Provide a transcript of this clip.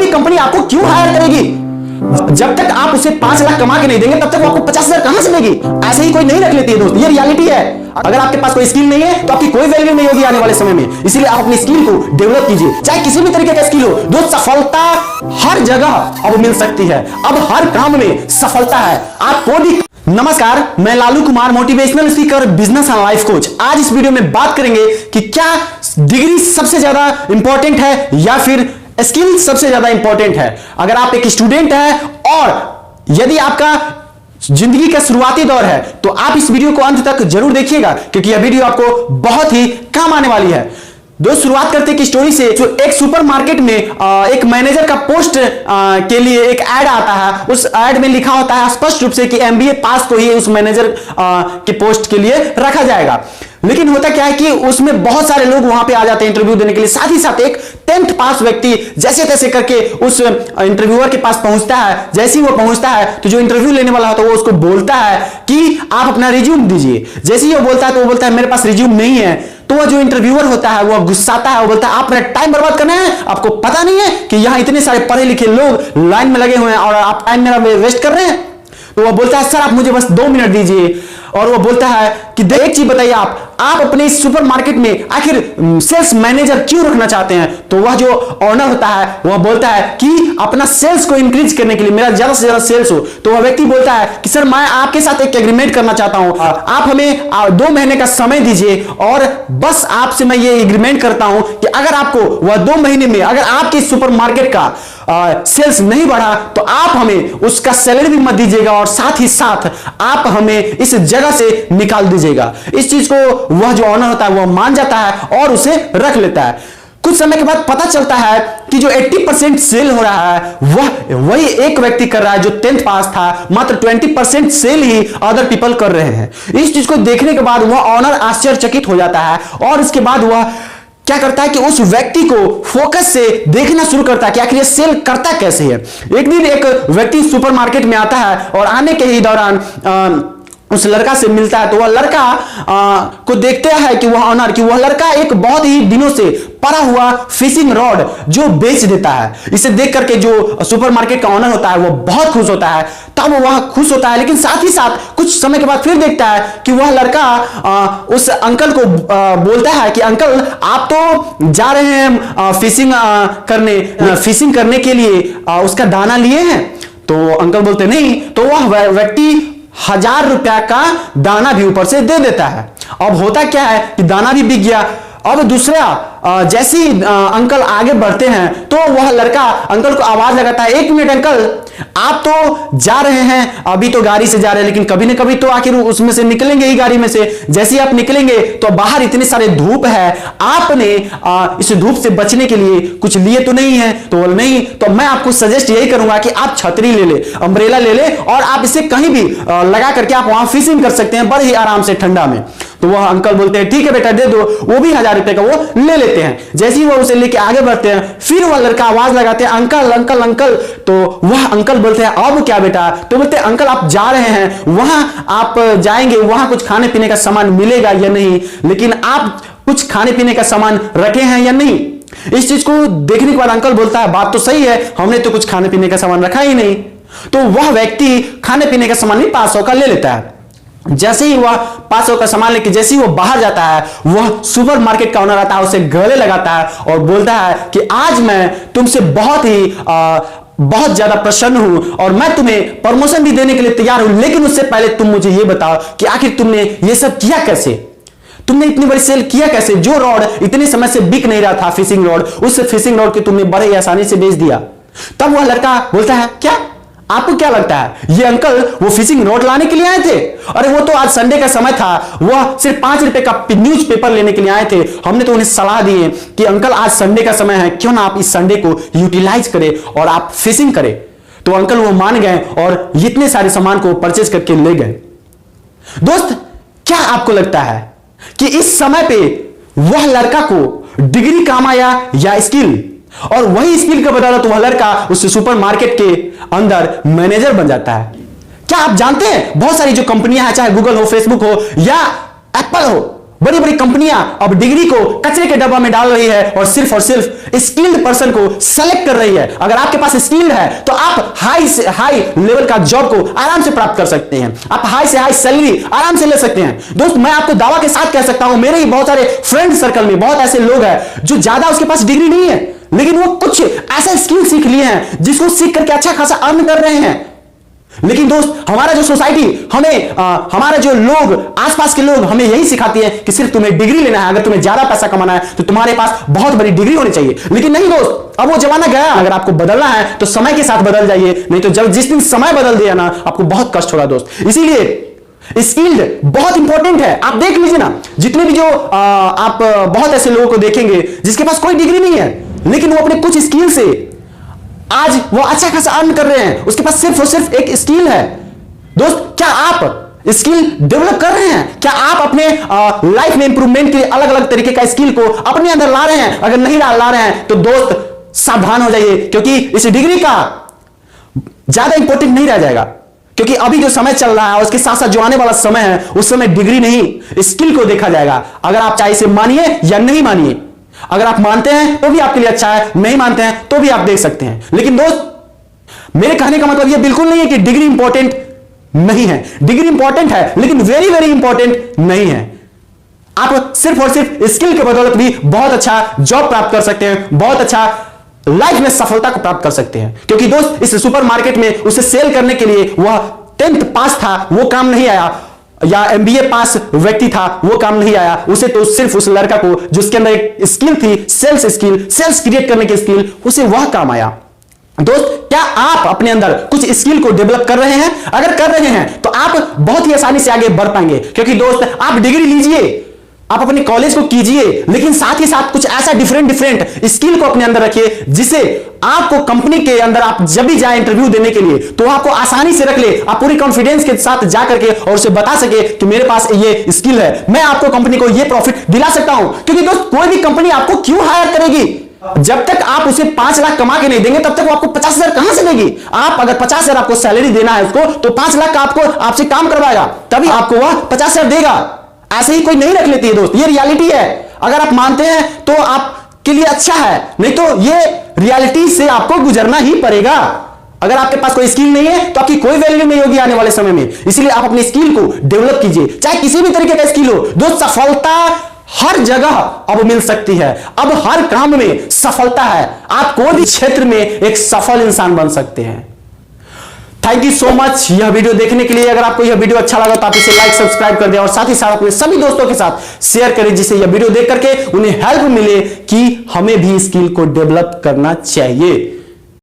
कोई कंपनी आपको क्यों हायर करेगी? जब तक आप उसे 5 लाख कमा के नहीं देंगे तब तक वो आपको 50,000 कहां से देगी? ऐसे ही कोई नहीं रख लेती है दोस्त, ये रियलिटी है। अगर आपके पास कोई स्किल नहीं है तो आपकी कोई वैल्यू नहीं होगी आने वाले समय में। इसीलिए आप अपनी स्किल को डेवलप कीजिए, चाहे किसी भी तरीके का स्किल हो। दोस्त, सफलता हर जगह अब मिल सकती है, अब हर काम में सफलता है। आप कोई नमस्कार, मैं Lalu Kumar, motivational speaker, business and life coach. आज इस वीडियो में बात करेंगे कि क्या डिग्री सबसे ज्यादा इंपॉर्टेंट है या फिर स्किल सबसे ज्यादा इंपॉर्टेंट है। अगर आप एक स्टूडेंट है और यदि आपका जिंदगी का शुरुआती दौर है तो आप इस वीडियो को अंत तक जरूर देखिएगा, क्योंकि यह वीडियो आपको बहुत ही काम आने वाली है। दोस्त, शुरुआत करते हैं कि स्टोरी से। जो एक सुपरमार्केट में एक मैनेजर का पोस्ट के लिए एक ऐड आता है। उस ऐड में लिखा होता है स्पष्ट रूप से कि एमबीए पास को ही उस मैनेजर के पोस्ट के लिए रखा जाएगा। लेकिन होता क्या है कि उसमें बहुत सारे लोग वहां पे आ जाते हैं इंटरव्यू देने के लिए। साथ ही साथ एक 10th पास व्यक्ति जैसे तैसे करके उस इंटरव्यूअर के पास पहुंचता है। जैसे ही वो पहुंचता है तो जो इंटरव्यू लेने वाला होता है वो उसको बोलता है कि आप अपना रिज्यूम दीजिए। जैसे ही वो बोलता है तो वो बोलता है मेरे पास रिज्यूम नहीं है। तो वह जो इंटरव्यूअर होता है वो गुस्साता है, वो बोलता है आप मेरा टाइम बर्बाद करना है, आपको पता नहीं है कि यहां इतने सारे पढ़े लिखे लोग लाइन में लगे हुए हैं और आप टाइम मेरा वेस्ट कर रहे हैं। तो वो बोलता है सर आप मुझे बस 2 मिनट दीजिए। और वो बोलता है कि एक चीज बताइए, आप अपने इस सुपरमार्केट में आखिर सेल्स मैनेजर क्यों रखना चाहते हैं? तो वह जो ऑनर होता है वह बोलता है कि अपना सेल्स को इंक्रीज करने के लिए, मेरा ज्यादा से ज्यादा सेल्स हो। तो वह व्यक्ति बोलता है कि सर मैं आपके साथ एक एग्रीमेंट करना चाहता हूं, आप हमें 2 महीने का समय दीजिए और बस आपसे मैं ये एग्रीमेंट करता हूं कि अगर आपको वह 2 महीने में अगर आपके सुपरमार्केट का सेल्स नहीं बढ़ा तो आप हमें उसका सैलरी भी मत दीजिएगा और साथ ही साथ आप हमें इस जगह से निकाल दीजिएगा। इस चीज को वह जो ऑनर होता है वह मान जाता है और उसे रख लेता है। कुछ समय के बाद पता चलता है कि जो 80% सेल हो रहा है वही एक व्यक्ति कर रहा है जो 10th पास था। मात्र 20% सेल ही अदर पीपल कर रहे हैं। इस चीज को देखने के बाद वह ऑनर आश्चर्यचकित हो जाता है और इसके बाद वह क्या करता है कि उस व्यक्ति को फोकस से देखना शुरू करता है कि आखिर ये सेल करता कैसे है। एक दिन एक व्यक्ति सुपरमार्केट में आता है और आने के ही दौरान उस लड़का से मिलता है। तो वह लड़का को देखते हैं कि वह ऑनर कि वह लड़का एक बहुत ही दिनों से पड़ा हुआ फिशिंग रॉड जो बेच देता है। इसे देख करके जो सुपरमार्केट का ऑनर होता है वो बहुत खुश होता है। तब वह खुश होता है, लेकिन साथ ही साथ कुछ समय के बाद फिर देखता है कि वह लड़का उस अंकल को बोलता है कि अंकल आप तो जा रहे हैं फिशिंग करने के लिए उसका दाना लिए हैं? तो अंकल बोलते नहीं। तो वह व्यक्ति 1000 रुपया का दाना भी ऊपर से दे देता है। अब होता क्या है कि दाना भी बिक गया। अब दूसरा जैसे ही अंकल आगे बढ़ते हैं तो वह लड़का अंकल को आवाज लगाता है 1 मिनट अंकल, आप तो जा रहे हैं, अभी तो गाड़ी से जा रहे हैं, लेकिन कभी ना कभी तो आखिर उसमें से निकलेंगे ही गाड़ी में से। जैसे ही आप निकलेंगे तो बाहर इतने सारे धूप है, आपने इस धूप से बचने के लिए कुछ लिए तो नहीं है? तो नहीं। तो मैं आपको सजेस्ट यही करूंगा कि आप छतरी ले ले, अम्ब्रेला ले ले और आप इसे कहीं भी लगा करके आप वहां फिशिंग कर सकते हैं बड़े ही आराम से ठंडा में। तो वह अंकल बोलते हैं ठीक है बेटा दे दो। वो भी 1000 रुपए का वो ले लेते हैं। जैसे ही वो उसे लेके आगे बढ़ते हैं फिर वह लड़का आवाज लगाते हैं अंकल अंकल अंकल। तो वह अंकल बोलते हैं अब क्या बेटा? तो बोलते हैं अंकल आप जा रहे हैं, वहां आप जाएंगे, वहां कुछ खाने पीने का सामान मिलेगा या नहीं, लेकिन आप कुछ खाने पीने का सामान रखे हैं या नहीं? इस चीज को देखने के बाद अंकल बोलता है बात तो सही है, हमने तो कुछ खाने पीने का सामान रखा ही नहीं। तो वह व्यक्ति खाने पीने का सामान भी 500 का ले लेता है। जैसे ही वह 500 का सामान लेके जैसे ही वो बाहर जाता है वह सुपरमार्केट का ऑनर आता है, उसे गले लगाता है और बोलता है कि आज मैं तुमसे बहुत ज्यादा प्रसन्न हूं और मैं तुम्हें प्रमोशन भी देने के लिए तैयार हूं, लेकिन उससे पहले तुम मुझे यह बताओ कि आखिर तुमने ये सब किया कैसे? तुमने इतनी बड़ी सेल किया कैसे? जो रॉड इतने समय से बिक नहीं रहा था, फिशिंग रॉड, उस फिशिंग रॉड के तुमने बड़े ही आसानी से बेच दिया। तब वह लड़का बोलता है क्या आपको क्या लगता है ये अंकल वो फिशिंग रॉड लाने के लिए आए थे? अरे वो तो आज संडे का समय था, वह सिर्फ 5 रुपए का न्यूज पेपर लेने के लिए आए थे। हमने तो उन्हें सलाह दी है कि अंकल आज संडे का समय है, क्यों ना आप इस संडे को यूटिलाइज करें और आप फिशिंग करें। तो अंकल वो मान गए और इतने सारे सामान को परचेज करके ले गए। दोस्त, क्या आपको लगता है कि इस समय पे वह लड़का को डिग्री काम आया या स्किल? और वही स्किल का बदौलत वह लड़का उस सुपरमार्केट के अंदर मैनेजर बन जाता है। क्या आप जानते हैं बहुत सारी जो कंपनियां हैं, चाहे गूगल हो, फेसबुक हो या एप्पल हो, बड़ी बड़ी कंपनियां अब डिग्री को कचरे के डब्बा में डाल रही है और सिर्फ स्किल्ड पर्सन को सेलेक्ट कर रही है। अगर आपके पास स्किल्ड है तो आप हाई से हाई लेवल का जॉब को आराम से प्राप्त कर सकते हैं, आप हाई से हाई सैलरी आराम से ले सकते हैं। दोस्त, मैं आपको दावा के साथ कह सकता हूं, मेरे ही बहुत सारे फ्रेंड सर्कल में बहुत ऐसे लोग हैं जो ज्यादा उसके पास डिग्री नहीं है, लेकिन वो कुछ ऐसे स्किल सीख लिए हैं जिसको सीख करके अच्छा खासा अर्न कर रहे हैं। लेकिन दोस्त, हमारा जो सोसाइटी हमें हमारे जो लोग आसपास के लोग हमें यही सिखाती है कि सिर्फ तुम्हें डिग्री लेना है, अगर तुम्हें ज्यादा पैसा कमाना है तो तुम्हारे पास बहुत बड़ी डिग्री होनी चाहिए। लेकिन नहीं दोस्त, अब वो जमाना गया। अगर आपको बदलना है तो समय के साथ बदल जाइए, नहीं तो जब जिस दिन समय बदल दिया ना, आपको बहुत कष्ट होगा दोस्त। इसीलिए स्किल्ड बहुत इंपॉर्टेंट है। आप देख लीजिए ना, जितने भी जो आप बहुत ऐसे लोगों को देखेंगे जिसके पास कोई डिग्री नहीं है, लेकिन वो अपने कुछ स्किल से आज वो अच्छा खासा अर्न कर रहे हैं। उसके पास सिर्फ और सिर्फ एक स्किल है। दोस्त, क्या आप स्किल डेवलप कर रहे हैं? क्या आप अपने लाइफ में इंप्रूवमेंट के लिए अलग अलग तरीके का स्किल को अपने अंदर ला रहे हैं? अगर नहीं ला रहे हैं तो दोस्त सावधान हो जाइए, क्योंकि इस डिग्री का ज्यादा इंपॉर्टेंट नहीं रह जाएगा। क्योंकि अभी जो समय चल रहा है उसके साथ साथ जो आने वाला समय है, उस समय डिग्री नहीं स्किल को देखा जाएगा। अगर आप चाहे इसे मानिए या नहीं मानिए, अगर आप मानते हैं तो भी आपके लिए अच्छा है, नहीं मानते हैं तो भी आप देख सकते हैं। लेकिन दोस्त, मेरे कहने का मतलब यह बिल्कुल नहीं है कि डिग्री इंपॉर्टेंट नहीं है। डिग्री इंपॉर्टेंट है, लेकिन वेरी वेरी इंपॉर्टेंट नहीं है। आप सिर्फ और सिर्फ स्किल के बदौलत भी बहुत अच्छा जॉब प्राप्त कर सकते हैं, बहुत अच्छा लाइफ में सफलता को प्राप्त कर सकते हैं। क्योंकि दोस्त, इस सुपरमार्केट में उसे सेल करने के लिए वह 10th पास था, वो काम नहीं आया, या MBA पास व्यक्ति था, वो काम नहीं आया उसे। तो सिर्फ उस लड़का को जिसके अंदर एक स्किल थी, सेल्स क्रिएट करने की स्किल, उसे वह काम आया। दोस्त, क्या आप अपने अंदर कुछ स्किल को डेवलप कर रहे हैं? अगर कर रहे हैं तो आप बहुत ही आसानी से आगे बढ़ पाएंगे। क्योंकि दोस्त, आप डिग्री लीजिए, आप अपने कॉलेज को कीजिए, लेकिन साथ ही साथ कुछ ऐसा डिफरेंट स्किल को अपने अंदर रखिए जिससे आपको कंपनी के अंदर आप जब भी जाए इंटरव्यू देने के लिए तो आपको आसानी से रख ले, आप पूरी कॉन्फिडेंस के साथ जा करके और उसे बता सके कि मेरे पास ये स्किल है, मैं आपको कंपनी को ये प्रॉफिट दिला सकता हूं। क्योंकि दोस्त, कोई भी कंपनी आपको क्यों हायर करेगी? जब तक आप उसे 5 लाख कमा के नहीं देंगे तब तक वो आपको 50,000 कहां से देगी? आप अगर 50,000 आपको सैलरी देना है उसको, तो 5 लाख का आपको आपसे काम करवाएगा, तभी आपको वह 50,000 देगा। ऐसे ही कोई नहीं रख लेती है दोस्त, ये रियलिटी है। अगर आप मानते हैं तो आपके लिए अच्छा है, नहीं तो ये रियलिटी से आपको गुजरना ही पड़ेगा। अगर आपके पास कोई स्किल नहीं है तो आपकी कोई वैल्यू नहीं होगी आने वाले समय में। इसलिए आप अपनी स्किल को डेवलप कीजिए, चाहे किसी भी तरीके का स्किल हो। दोस्त, सफलता हर जगह अब मिल सकती है, अब हर काम में सफलता है। आप कोई भी क्षेत्र में एक सफल इंसान बन सकते हैं। थैंक यू सो मच यह वीडियो देखने के लिए। अगर आपको यह वीडियो अच्छा लगा तो आप इसे लाइक सब्सक्राइब कर दें और साथ ही साथ अपने सभी दोस्तों के साथ शेयर करें, जिससे यह वीडियो देख करके उन्हें हेल्प मिले कि हमें भी स्किल को डेवलप करना चाहिए।